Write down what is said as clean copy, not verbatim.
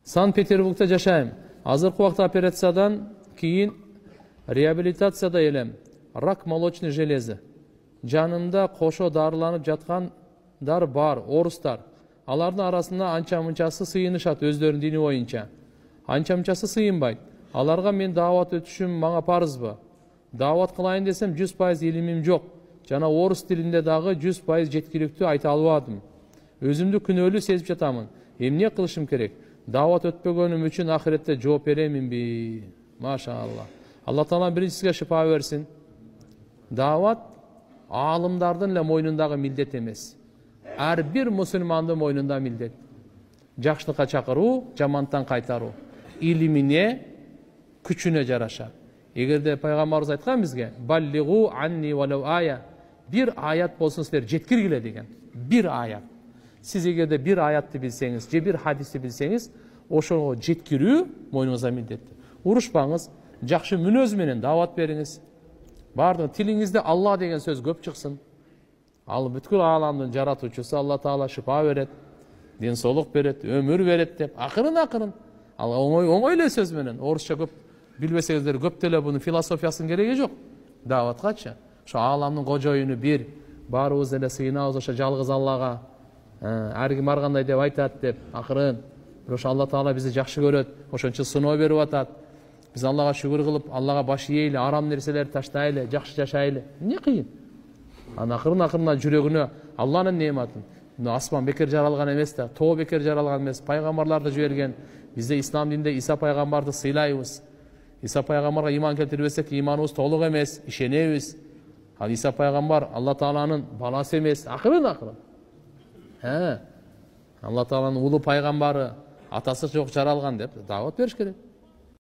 Санкт Петербургта жашайм. Азыркы убакта операциядан кийин реабилитацияда элем. Рак молочной железы. Жанымда кошо дарыланып жаткандар бар, орустар. Алардын арасында анча-мынчасы сыйынышат өздөрүнүн дини боюнча. Анча-мынчасы сыйынбайт. Аларга мен даават өтүшүм мага парызбы? Даават кылайын десем 100% илимим жок. Жана орус тилинде дагы 100% жеткиликтүү айта албадым. Өзүмдү күнөөлүү сезип жатамын. Эмне кылышым керек? Даават өтпөгөнүм үчүн ахиретте жооп береминби? Машалла. Алла Таала биринчисиге шифа берсин. Даават аалымдардын эле мойнундагы милдет эмес. Ар бир мусулмандын мойнунда милдет. Жакшылыкка чакыруу, жамандыктан кайтаруу. Илимине, күчүнө жараша. Эгерде пайгамбарыбыз айткан бизге, баллигу анни валау ая, бир аят болсун силер жеткиргиле деген. Бир аят. Сиз эгерде бир аятты билсеңиз, же бир хадисти билсеңиз, ошого жеткирүү мойнуңузга милдеттүү. Урушпаңыз, жакшы мүнөз менен даават бериңиз. Бардыгы тилиңизде Алла деген сөз көп чыксын. Ал бүткүл ааламдын жаратуучусу Алла Таала шифа берет, ден соолук берет, өмүр берет деп акырын. Ал оңой эле сөз менен, орусча көп билбесеңиздер көп деле бунун философиясынын кереги жок. Дааваткачы. Ошо ааламдын кожоюну бир, баарыбыз эле сыйынабыз ошо жалгыз Аллага. Ар ким ар кандай деп айтат деп акырын. Ошо Алла Таала бизди жакшы көрөт, ошончо сыноо берип атат. Биз Аллага шүгүр кылып, Аллага баш ийели, арам нерселерди таштайлы, жакшы жашайлы. Эмне кыйын? Аны акырын жүрөгүнө Алланын неаматын. Асман бекер жаралган эмес да, тоо бекер жаралган эмес. Пайгамбарларды жиберген. Бизде ислам динде Иса пайгамбарды сыйлайбыз. Иса пайгамбарга иман келтирбесек, иманыбыз толук эмес, ишенебиз. Ал Иса пайгамбар Алла Тааланын баласы эмес. Акырын. Алла Тааланын улуу пайгамбары, атасы жок жаралган деп даават бериш керек.